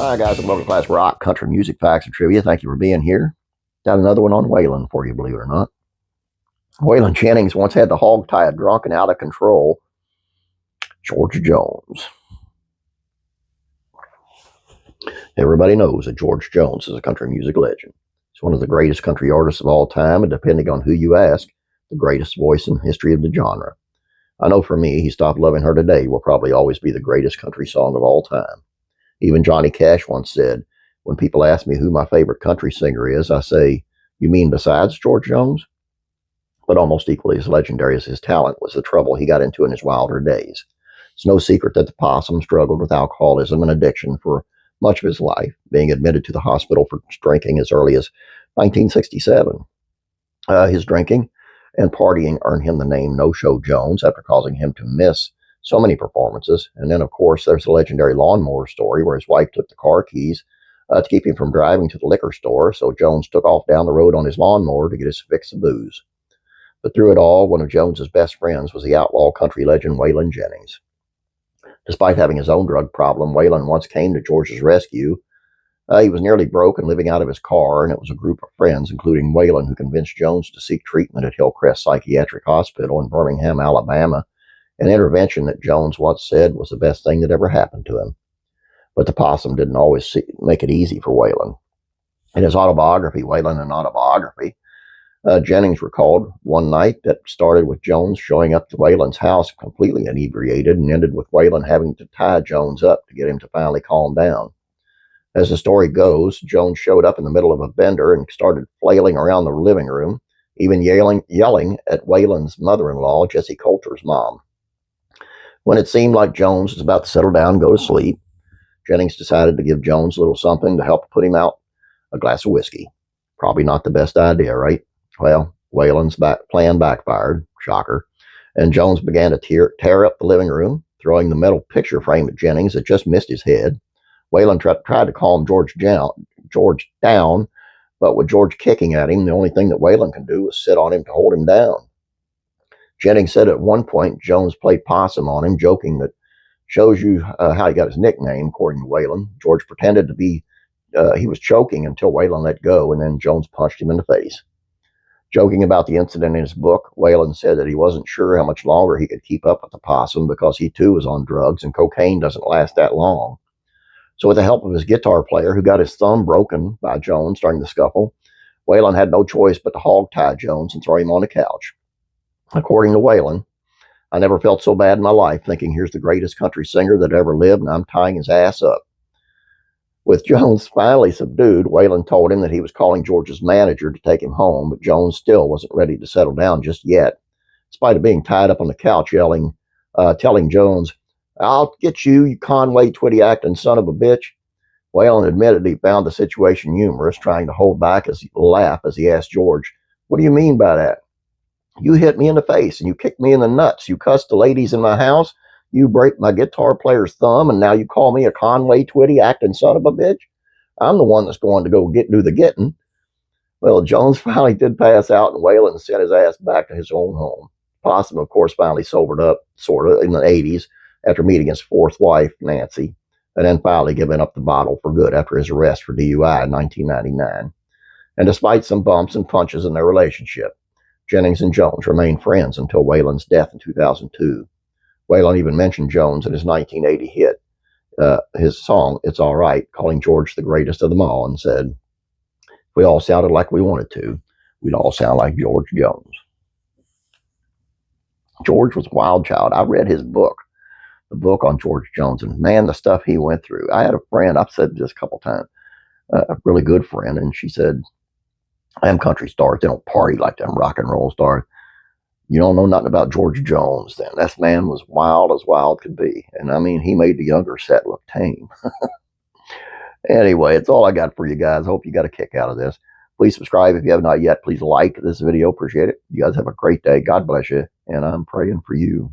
Hi guys, and welcome to Class Rock, Country Music Facts and Trivia. Thank you for being here. Got another one on Waylon for you, believe it or not. Waylon Jennings once had the Hogtie a drunk and out of control George Jones. Everybody knows that George Jones is a country music legend. He's one of the greatest country artists of all time, and depending on who you ask, the greatest voice in the history of the genre. I know for me, He Stopped Loving Her Today will probably always be the greatest country song of all time. Even Johnny Cash once said, when people ask me who my favorite country singer is, I say, you mean besides George Jones? But almost equally as legendary as his talent was the trouble he got into in his wilder days. It's no secret that the possum struggled with alcoholism and addiction for much of his life, being admitted to the hospital for drinking as early as 1967. His drinking and partying earned him the name No-Show Jones after causing him to miss so many performances. And then, of course, there's the legendary lawnmower story where his wife took the car keys to keep him from driving to the liquor store, so Jones took off down the road on his lawnmower to get his fix of booze. But through it all, one of Jones's best friends was the outlaw country legend Waylon Jennings. Despite having his own drug problem, Waylon once came to George's rescue. He was nearly broke and living out of his car, and it was a group of friends, including Waylon, who convinced Jones to seek treatment at Hillcrest Psychiatric Hospital in Birmingham, Alabama, an intervention that Jones once said was the best thing that ever happened to him. But the possum didn't always make it easy for Waylon. In his autobiography, Waylon, an Autobiography, Jennings recalled one night that started with Jones showing up to Waylon's house completely inebriated and ended with Waylon having to tie Jones up to get him to finally calm down. As the story goes, Jones showed up in the middle of a bender and started flailing around the living room, even yelling at Waylon's mother-in-law, Jessie Coulter's mom. When it seemed like Jones was about to settle down and go to sleep, Jennings decided to give Jones a little something to help put him out, a glass of whiskey. Probably not the best idea, right? Well, Waylon's plan backfired, shocker, and Jones began to tear up the living room, throwing the metal picture frame at Jennings that just missed his head. Waylon tried to calm George down, but with George kicking at him, the only thing that Waylon can do was sit on him to hold him down. Jennings said at one point Jones played possum on him, joking that shows you how he got his nickname, according to Waylon. George pretended to be, he was choking until Waylon let go, and then Jones punched him in the face. Joking about the incident in his book, Waylon said that he wasn't sure how much longer he could keep up with the possum because he too was on drugs, and cocaine doesn't last that long. So with the help of his guitar player, who got his thumb broken by Jones during the scuffle, Waylon had no choice but to hog-tie Jones and throw him on the couch. According to Waylon, I never felt so bad in my life, thinking here's the greatest country singer that ever lived, and I'm tying his ass up. With Jones finally subdued, Waylon told him that he was calling George's manager to take him home, but Jones still wasn't ready to settle down just yet. In spite of being tied up on the couch, telling Jones, I'll get you, you Conway twitty-acting son of a bitch. Waylon admitted he found the situation humorous, trying to hold back his laugh as he asked George, what do you mean by that? You hit me in the face and you kicked me in the nuts. You cussed the ladies in my house. You break my guitar player's thumb, and now you call me a Conway twitty acting son of a bitch? I'm the one that's going to go do the getting. Well, Jones finally did pass out, and Waylon sent his ass back to his own home. Possum, of course, finally sobered up, sort of, in the 80s after meeting his fourth wife, Nancy, and then finally giving up the bottle for good after his arrest for DUI in 1999. And despite some bumps and punches in their relationship, Jennings and Jones remained friends until Waylon's death in 2002. Waylon even mentioned Jones in his 1980 hit, his song, It's All Right, calling George the greatest of them all, and said, if we all sounded like we wanted to, we'd all sound like George Jones. George was a wild child. I read his book, the book on George Jones, and man, the stuff he went through. I had a friend, I've said this a couple times, a really good friend, and she said, them country stars, they don't party like them rock and roll stars. You don't know nothing about George Jones then. That man was wild as wild could be. And I mean, he made the younger set look tame. Anyway, it's all I got for you guys. Hope you got a kick out of this. Please subscribe if you have not yet. Please like this video. Appreciate it. You guys have a great day. God bless you. And I'm praying for you.